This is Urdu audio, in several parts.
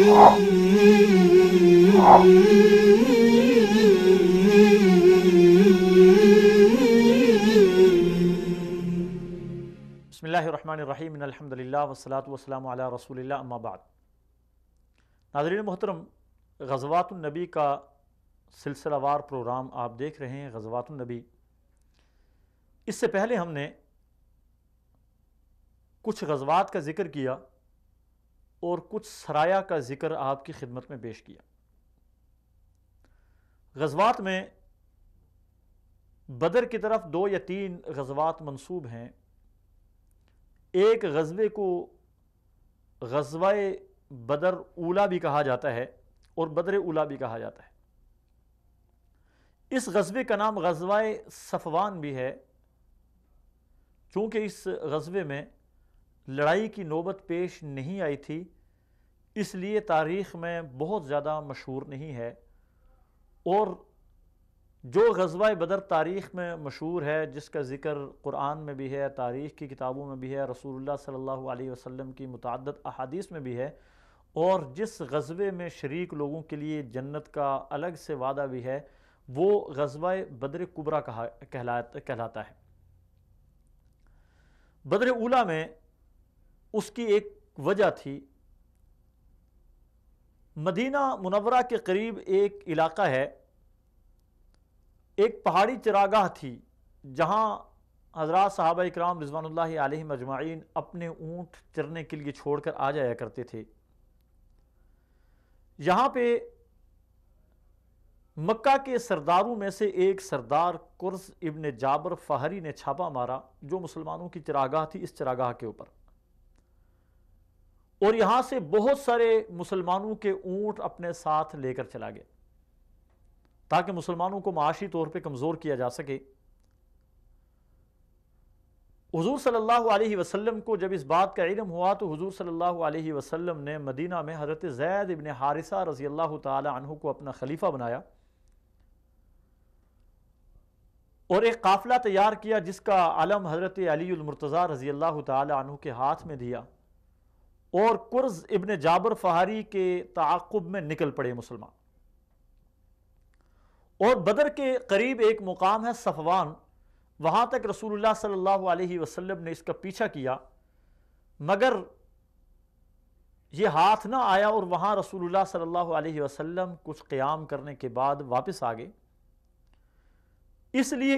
بسم اللہ الرحمن الرحیم ان الحمدللہ والصلاة والسلام علی رسول اللہ اما بعد۔ ناظرین محترم، غزوات النبی کا سلسلہ وار پروگرام آپ دیکھ رہے ہیں، غزوات النبی۔ اس سے پہلے ہم نے کچھ غزوات کا ذکر کیا اور کچھ سرایا کا ذکر آپ کی خدمت میں پیش کیا۔ غزوات میں بدر کی طرف 2 یا 3 غزوات منسوب ہیں۔ ایک غزوے کو غزوہ بدر اولا بھی کہا جاتا ہے اور بدر اولا بھی کہا جاتا ہے۔ اس غزوے کا نام غزوہ صفوان بھی ہے، چونکہ اس غزوے میں لڑائی کی نوبت پیش نہیں آئی تھی، اس لیے تاریخ میں بہت زیادہ مشہور نہیں ہے۔ اور جو غزوہ بدر تاریخ میں مشہور ہے، جس کا ذکر قرآن میں بھی ہے، تاریخ کی کتابوں میں بھی ہے، رسول اللہ صلی اللہ علیہ وسلم کی متعدد احادیث میں بھی ہے، اور جس غزوے میں شریک لوگوں کے لیے جنت کا الگ سے وعدہ بھی ہے، وہ غزوہ بدر کبریٰ کہلاتا ہے۔ بدر اولا میں اس کی ایک وجہ تھی۔ مدینہ منورہ کے قریب ایک علاقہ ہے، ایک پہاڑی چراگاہ تھی، جہاں حضرات صحابہ اکرام رضوان اللہ علیہم اجمعین اپنے اونٹ چرنے کے لیے چھوڑ کر آ جایا کرتے تھے۔ یہاں پہ مکہ کے سرداروں میں سے ایک سردار قرظ ابن جابر فہری نے چھاپا مارا، جو مسلمانوں کی چراگاہ تھی، اس چراگاہ کے اوپر، اور یہاں سے بہت سارے مسلمانوں کے اونٹ اپنے ساتھ لے کر چلا گیا، تاکہ مسلمانوں کو معاشی طور پہ کمزور کیا جا سکے۔ حضور صلی اللہ علیہ وسلم کو جب اس بات کا علم ہوا تو حضور صلی اللہ علیہ وسلم نے مدینہ میں حضرت زید ابن حارثہ رضی اللہ تعالی عنہ کو اپنا خلیفہ بنایا اور ایک قافلہ تیار کیا، جس کا علم حضرت علی المرتضیٰ رضی اللہ تعالی عنہ کے ہاتھ میں دیا، اور قرظ ابن جابر فہری کے تعاقب میں نکل پڑے مسلمان۔ اور بدر کے قریب ایک مقام ہے صفوان، وہاں تک رسول اللہ صلی اللہ علیہ وسلم نے اس کا پیچھا کیا، مگر یہ ہاتھ نہ آیا، اور وہاں رسول اللہ صلی اللہ علیہ وسلم کچھ قیام کرنے کے بعد واپس آ گئے۔ اس لیے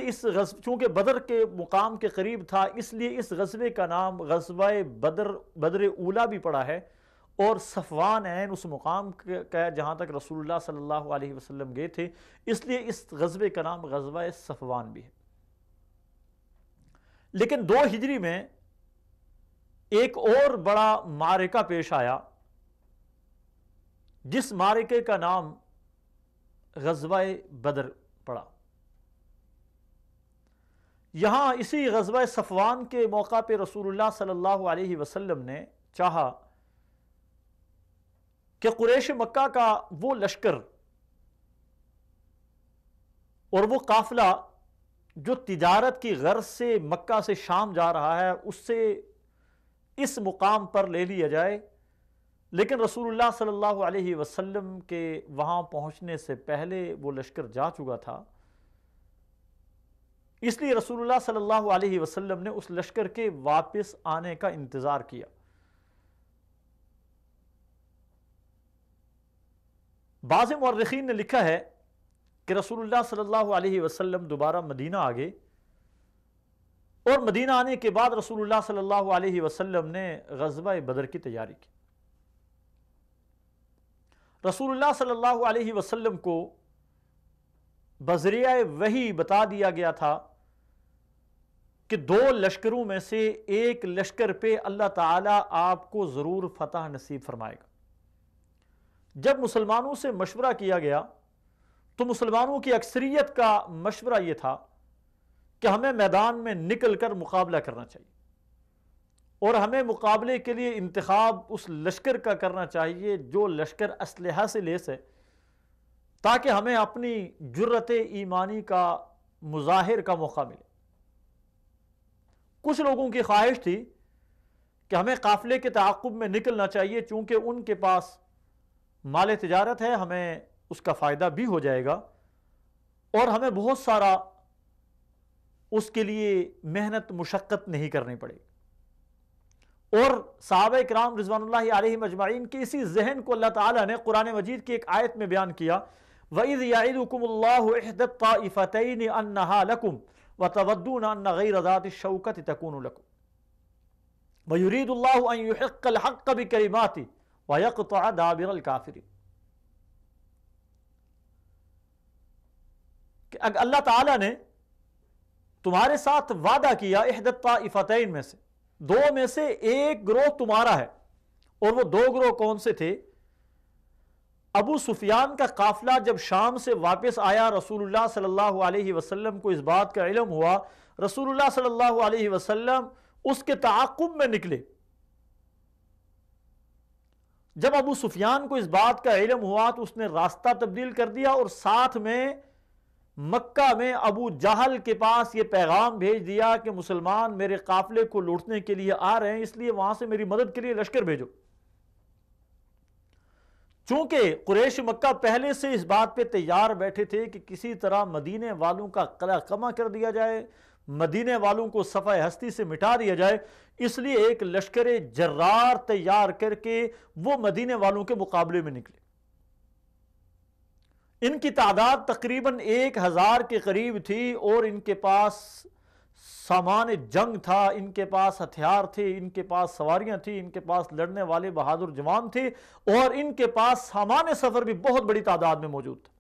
چونکہ بدر کے مقام کے قریب تھا، اس لیے اس غزوے کا نام غزوہ بدر اولا بھی پڑا ہے، اور صفوان عین اس مقام کا جہاں تک رسول اللہ صلی اللہ علیہ وسلم گئے تھے، اس لیے اس غزوے کا نام غزوہ صفوان بھی ہے۔ لیکن 2 ہجری میں ایک اور بڑا معرکہ پیش آیا، جس معرکے کا نام غزوہ بدر پڑا۔ یہاں اسی غزوہ صفوان کے موقع پہ رسول اللہ صلی اللہ علیہ وسلم نے چاہا کہ قریش مکہ کا وہ لشکر اور وہ قافلہ جو تجارت کی غرض سے مکہ سے شام جا رہا ہے، اس سے اس مقام پر لے لیا جائے، لیکن رسول اللہ صلی اللہ علیہ وسلم کے وہاں پہنچنے سے پہلے وہ لشکر جا چکا تھا، اس لیے رسول اللہ صلی اللہ علیہ وسلم نے اس لشکر کے واپس آنے کا انتظار کیا۔ بعض مورخین نے لکھا ہے کہ رسول اللہ صلی اللہ علیہ وسلم دوبارہ مدینہ آ گئے، اور مدینہ آنے کے بعد رسول اللہ صلی اللہ علیہ وسلم نے غزوہ بدر کی تیاری کی۔ رسول اللہ صلی اللہ علیہ وسلم کو بذریعہ وحی بتا دیا گیا تھا کہ 2 لشکروں میں سے ایک لشکر پہ اللہ تعالیٰ آپ کو ضرور فتح نصیب فرمائے گا۔ جب مسلمانوں سے مشورہ کیا گیا تو مسلمانوں کی اکثریت کا مشورہ یہ تھا کہ ہمیں میدان میں نکل کر مقابلہ کرنا چاہیے، اور ہمیں مقابلے کے لیے انتخاب اس لشکر کا کرنا چاہیے جو لشکر اسلحہ سے لیس ہے، تاکہ ہمیں اپنی جرت ایمانی کا مظاہر کا موقع ملے۔ کچھ لوگوں کی خواہش تھی کہ ہمیں قافلے کے تعاقب میں نکلنا چاہیے، چونکہ ان کے پاس مال تجارت ہے، ہمیں اس کا فائدہ بھی ہو جائے گا اور ہمیں بہت سارا اس کے لیے محنت مشقت نہیں کرنی پڑے گی۔ اور صحابہ اکرام رضوان اللہ علیہم اجمعین کے اسی ذہن کو اللہ تعالیٰ نے قرآن مجید کی ایک آیت میں بیان کیا، وَإِذْ يَعِدُكُمُ اللَّهُ إِحْدَى الطَّائِفَتَيْنِ أَنَّهَا لَكُمْ وَتَوَدُّونَ أَنَّ غَيْرَ ذَاتِ الشَّوْكَةِ تَكُونُ لَكُمْ وَيُرِيدُ اللَّهُ أَن يُحِقَّ الْحَقَّ بِكَلِمَاتِهِ وَيَقْطَعَ دَابِرَ الْكَافِرِينَ۔ کہ اللہ تعالیٰ نے تمہارے ساتھ وعدہ کیا احدى الطائفتین میں سے، دو میں سے ایک گروہ تمہارا ہے، اور وہ دو گروہ کون سے تھے؟ ابو سفیان کا قافلہ جب شام سے واپس آیا، رسول اللہ صلی اللہ علیہ وسلم کو اس بات کا علم ہوا، رسول اللہ صلی اللہ علیہ وسلم اس کے تعاقب میں نکلے۔ جب ابو سفیان کو اس بات کا علم ہوا تو اس نے راستہ تبدیل کر دیا اور ساتھ میں مکہ میں ابو جہل کے پاس یہ پیغام بھیج دیا کہ مسلمان میرے قافلے کو لوٹنے کے لیے آ رہے ہیں، اس لیے وہاں سے میری مدد کے لیے لشکر بھیجو۔ چونکہ قریش مکہ پہلے سے اس بات پہ تیار بیٹھے تھے کہ کسی طرح مدینے والوں کا قلع کما کر دیا جائے، مدینے والوں کو صفحہ ہستی سے مٹا دیا جائے، اس لیے ایک لشکر جرار تیار کر کے وہ مدینے والوں کے مقابلے میں نکلے۔ ان کی تعداد تقریباً 1000 کے قریب تھی، اور ان کے پاس سامان جنگ تھا، ان کے پاس ہتھیار تھے، ان کے پاس سواریاں تھیں، ان کے پاس لڑنے والے بہادر جوان تھے، اور ان کے پاس سامان سفر بھی بہت بڑی تعداد میں موجود تھا۔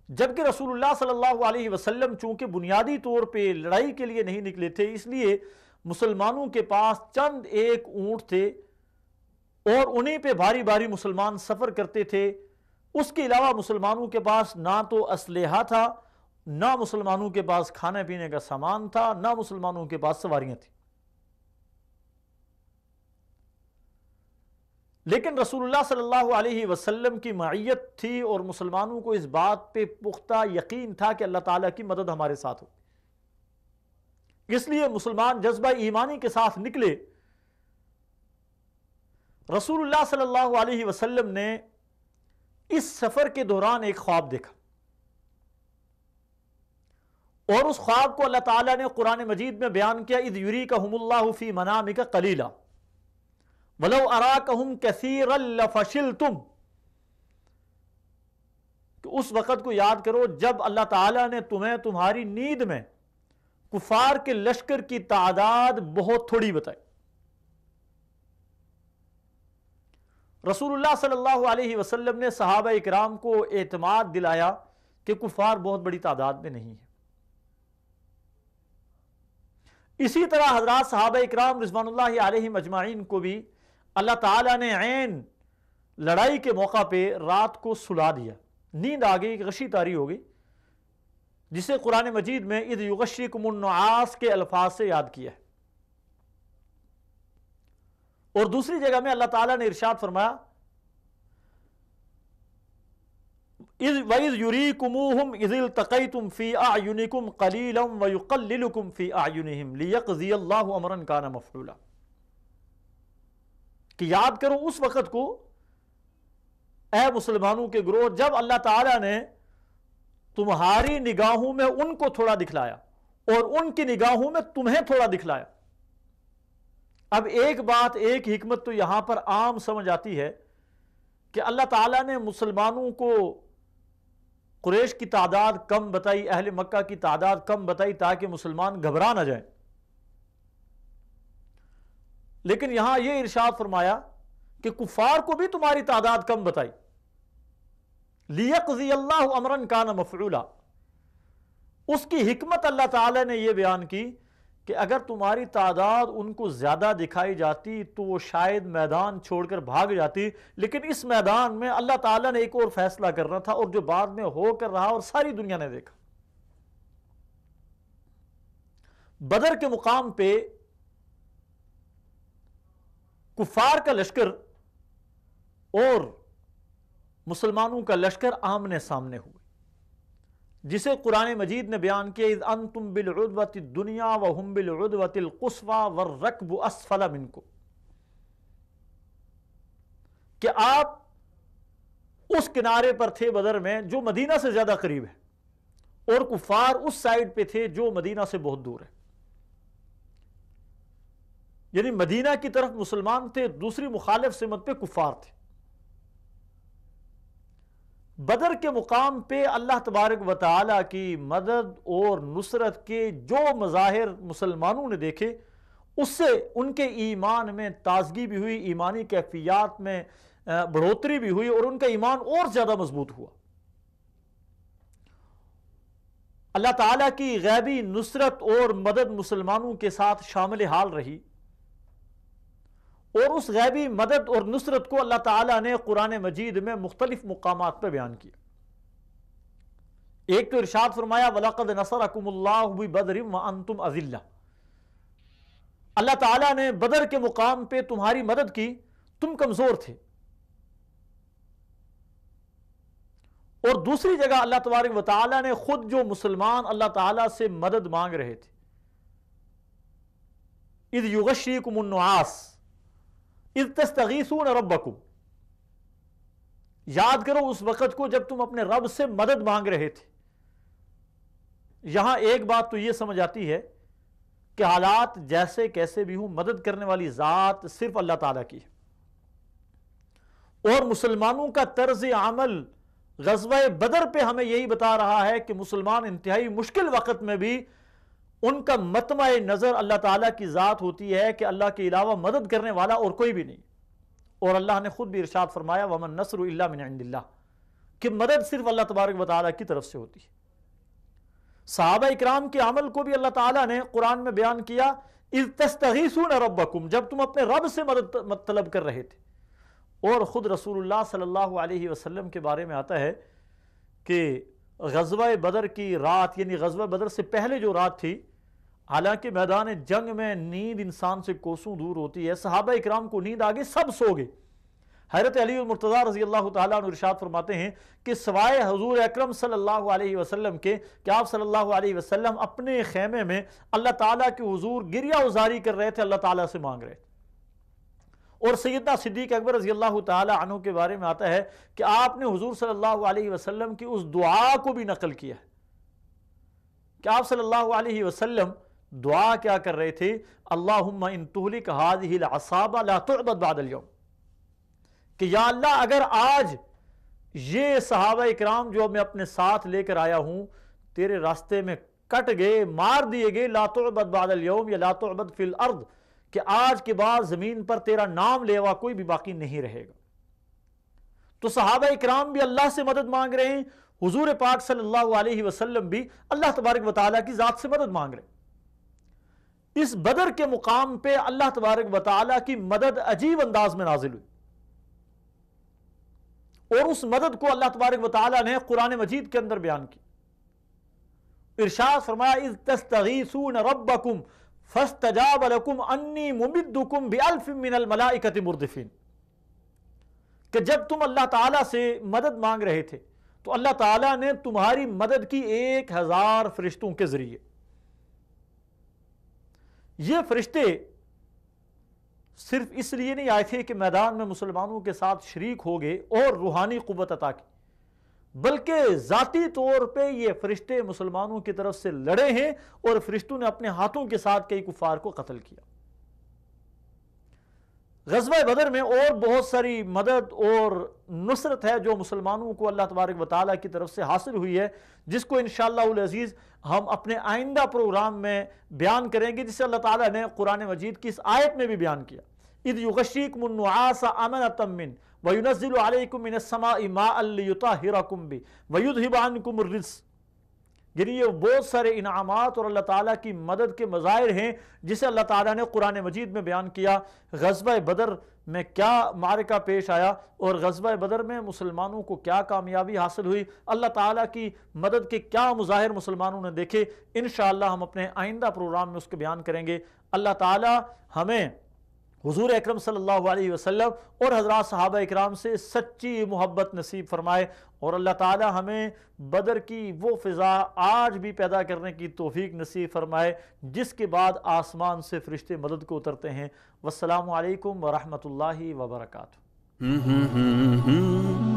جبکہ رسول اللہ صلی اللہ علیہ وسلم چونکہ بنیادی طور پہ لڑائی کے لیے نہیں نکلے تھے، اس لیے مسلمانوں کے پاس چند ایک اونٹ تھے، اور انہی پہ بھاری بھاری مسلمان سفر کرتے تھے۔ اس کے علاوہ مسلمانوں کے پاس نہ تو اسلحہ تھا، نہ مسلمانوں کے پاس کھانے پینے کا سامان تھا، نہ مسلمانوں کے پاس سواریاں تھیں۔ لیکن رسول اللہ صلی اللہ علیہ وسلم کی معیت تھی، اور مسلمانوں کو اس بات پہ پختہ یقین تھا کہ اللہ تعالیٰ کی مدد ہمارے ساتھ ہو۔ اس لیے مسلمان جذبہ ایمانی کے ساتھ نکلے۔ رسول اللہ صلی اللہ علیہ وسلم نے اس سفر کے دوران ایک خواب دیکھا، اور اس خواب کو اللہ تعالیٰ نے قرآن مجید میں بیان کیا، اذ یریکہم اللہ فی منامک قلیلا ولو اراکہم کثیرا لفشلتم۔ کہ اس وقت کو یاد کرو جب اللہ تعالیٰ نے تمہیں تمہاری نیند میں کفار کے لشکر کی تعداد بہت تھوڑی بتائی۔ رسول اللہ صلی اللہ علیہ وسلم نے صحابہ اکرام کو اعتماد دلایا کہ کفار بہت بڑی تعداد میں نہیں ہے۔ اسی طرح حضرات صحابہ اکرام رضوان اللہ علیہم اجمعین کو بھی اللہ تعالیٰ نے عین لڑائی کے موقع پہ رات کو سلا دیا، نیند آ گئی، غشی طاری ہو گئی، جسے قرآن مجید میں اذ یغشیکم النعاس کے الفاظ سے یاد کیا ہے۔ اور دوسری جگہ میں اللہ تعالیٰ نے ارشاد فرمایا وَإِذْ يُرِيكُمُوهُمْ إِذِ الْتَقَيْتُمْ فِي أَعْيُنِكُمْ قَلِيلًا وَيُقَلِّلُكُمْ فِي أَعْيُنِهِمْ لِيَقْضِيَ اللَّهُ أَمْرًا كَانَ مَفْعُولًا۔ کہ یاد کرو اس وقت کو اے مسلمانوں کے گروہ جب اللہ تعالیٰ نے تمہاری نگاہوں میں ان کو تھوڑا دکھلایا اور ان کی نگاہوں میں تمہیں تھوڑا دکھلایا۔ اب ایک بات، ایک حکمت تو یہاں پر عام سمجھ آتی ہے کہ اللہ تعالیٰ نے مسلمانوں کو قریش کی تعداد کم بتائی، اہل مکہ کی تعداد کم بتائی تاکہ مسلمان گھبرا نہ جائیں، لیکن یہاں یہ ارشاد فرمایا کہ کفار کو بھی تمہاری تعداد کم بتائی، لِيَقْضِيَ اللَّهُ أَمْرًا كَانَ مَفْعُولًا۔ اس کی حکمت اللہ تعالیٰ نے یہ بیان کی کہ اگر تمہاری تعداد ان کو زیادہ دکھائی جاتی تو وہ شاید میدان چھوڑ کر بھاگ جاتی، لیکن اس میدان میں اللہ تعالیٰ نے ایک اور فیصلہ کرنا تھا، اور جو بعد میں ہو کر رہا اور ساری دنیا نے دیکھا۔ بدر کے مقام پہ کفار کا لشکر اور مسلمانوں کا لشکر آمنے سامنے ہوئے، جسے قرآن مجید نے بیان کیا اذ انتم بالعدوۃ الدنیا وهم بالعدوۃ القصویٰ والرکب اسفل منکم۔ کہ آپ اس کنارے پر تھے بدر میں جو مدینہ سے زیادہ قریب ہے، اور کفار اس سائڈ پہ تھے جو مدینہ سے بہت دور ہے، یعنی مدینہ کی طرف مسلمان تھے، دوسری مخالف سمت پہ کفار تھے۔ بدر کے مقام پہ اللہ تبارک و تعالی کی مدد اور نصرت کے جو مظاہر مسلمانوں نے دیکھے، اس سے ان کے ایمان میں تازگی بھی ہوئی، ایمانی کیفیات میں بڑھوتری بھی ہوئی، اور ان کا ایمان اور زیادہ مضبوط ہوا۔ اللہ تعالیٰ کی غیبی نصرت اور مدد مسلمانوں کے ساتھ شامل حال رہی، اور اس غیبی مدد اور نصرت کو اللہ تعالیٰ نے قرآن مجید میں مختلف مقامات پہ بیان کیا۔ ایک تو ارشاد فرمایا وَلَقَدْ نَصَرَكُمُ اللَّهُ بِبَدْرٍ وَأَنْتُمْ أَذِلَّةٌ، اللہ تعالیٰ نے بدر کے مقام پہ تمہاری مدد کی، تم کمزور تھے۔ اور دوسری جگہ اللہ تبارک و تعالیٰ نے خود جو مسلمان اللہ تعالیٰ سے مدد مانگ رہے تھے، اِذْ يُغَشِّيكُمُ النُّعَاسَ اِذْ تَسْتَغِيثُونَ رَبَّكُمْ، یاد کرو اس وقت کو جب تم اپنے رب سے مدد مانگ رہے تھے۔ یہاں ایک بات تو یہ سمجھ آتی ہے کہ حالات جیسے کیسے بھی ہوں، مدد کرنے والی ذات صرف اللہ تعالیٰ کی ہے، اور مسلمانوں کا طرز عمل غزوہ بدر پہ ہمیں یہی بتا رہا ہے کہ مسلمان انتہائی مشکل وقت میں بھی ان کا مطمع نظر اللہ تعالیٰ کی ذات ہوتی ہے کہ اللہ کے علاوہ مدد کرنے والا اور کوئی بھی نہیں، اور اللہ نے خود بھی ارشاد فرمایا وَمَن نَّصْرُ إِلَّا مِنْ عِنْدِ اللَّهِ، کہ مدد صرف اللہ تبارک و تعالیٰ کی طرف سے ہوتی ہے۔ صحابہ اکرام کے عمل کو بھی اللہ تعالیٰ نے قرآن میں بیان کیا اِذْ تَسْتَغِيثُونَ رَبَّكُمْ، جب تم اپنے رب سے مدد طلب کر رہے تھے۔ اور خود رسول اللہ صلی اللہ علیہ وسلم کے بارے میں آتا ہے کہ غزوہ بدر کی رات، یعنی غزوہ بدر سے پہلے جو رات تھی، حالانکہ میدان جنگ میں نیند انسان سے کوسوں دور ہوتی ہے، صحابہ اکرام کو نیند آگے سب سو گئے۔ حضرت علی المرتضیٰ رضی اللہ تعالیٰ عنہ ارشاد فرماتے ہیں کہ سوائے حضور اکرم صلی اللہ علیہ وسلم کے، کہ آپ صلی اللہ علیہ وسلم اپنے خیمے میں اللہ تعالیٰ کے حضور گریہ وزاری کر رہے تھے، اللہ تعالیٰ سے مانگ رہے تھے۔ اور سیدنا صدیق اکبر رضی اللہ تعالیٰ عنہ کے بارے میں آتا ہے کہ آپ نے حضور صلی اللہ علیہ وسلم کی اس دعا کو بھی نقل کیا ہے کہ آپ صلی اللہ علیہ وسلم دعا کیا کر رہے تھے، اللہم ان تہلک ہذہ العصابہ لا تعبد بعد اليوم، کہ یا اللہ اگر آج یہ صحابہ اکرام جو میں اپنے ساتھ لے کر آیا ہوں تیرے راستے میں کٹ گئے، مار دیے گئے، لا تعبد بعد اليوم یا لا تعبد فی الارض، کہ آج کے بعد زمین پر تیرا نام لیوا کوئی بھی باقی نہیں رہے گا۔ تو صحابہ اکرام بھی اللہ سے مدد مانگ رہے ہیں، حضور پاک صلی اللہ علیہ وسلم بھی اللہ تبارک و تعالیٰ کی ذات سے مدد مانگ رہے ہیں۔ اس بدر کے مقام پہ اللہ تبارک و تعالیٰ کی مدد عجیب انداز میں نازل ہوئی، اور اس مدد کو اللہ تبارک و تعالیٰ نے قرآن مجید کے اندر بیان کی۔ ارشاد فرمایا اذ تستغیثون ربکم فاستجاب لکم انی ممدکم بألف من الملائکۃ مردفین، کہ جب تم اللہ تعالیٰ سے مدد مانگ رہے تھے تو اللہ تعالیٰ نے تمہاری مدد کی 1000 فرشتوں کے ذریعے۔ یہ فرشتے صرف اس لیے نہیں آئے تھے کہ میدان میں مسلمانوں کے ساتھ شریک ہو گئے اور روحانی قوت عطا کی، بلکہ ذاتی طور پہ یہ فرشتے مسلمانوں کی طرف سے لڑے ہیں، اور فرشتوں نے اپنے ہاتھوں کے ساتھ کئی کفار کو قتل کیا۔ غزوہ بدر میں اور بہت ساری مدد اور نصرت ہے جو مسلمانوں کو اللہ تبارک و تعالیٰ کی طرف سے حاصل ہوئی ہے، جس کو انشاءاللہ العزیز ہم اپنے آئندہ پروگرام میں بیان کریں گے، جسے اللہ تعالیٰ نے قرآن مجید کی اس آیت میں بھی بیان کیا اِذْ يُغَشِّيكُمُ النُّعَاسَ أَمَنَةً مِّنْهُ وَيُنَزِّلُ عَلَيْكُم مِّنَ السَّمَاءِ مَاءً لِّيُطَهِّرَكُم بِهِ وَيُذْهِبَ عَنكُمُ الرِّجْسَ، یعنی یہ بہت سارے انعامات اور اللہ تعالیٰ کی مدد کے مظاہر ہیں جسے اللہ تعالیٰ نے قرآن مجید میں بیان کیا۔ غزوہ بدر میں کیا معرکہ پیش آیا اور غزوہ بدر میں مسلمانوں کو کیا کامیابی حاصل ہوئی، اللہ تعالیٰ کی مدد کے کیا مظاہر مسلمانوں نے دیکھے، انشاءاللہ ہم اپنے آئندہ پروگرام میں اس کو بیان کریں گے۔ اللہ تعالیٰ ہمیں حضور اکرم صلی اللہ علیہ وسلم اور حضرات صحابہ اکرام سے سچی محبت نصیب فرمائے، اور اللہ تعالی ہمیں بدر کی وہ فضا آج بھی پیدا کرنے کی توفیق نصیب فرمائے جس کے بعد آسمان سے فرشتے مدد کو اترتے ہیں۔ والسلام علیکم ورحمۃ اللہ وبرکاتہ۔ Hmm.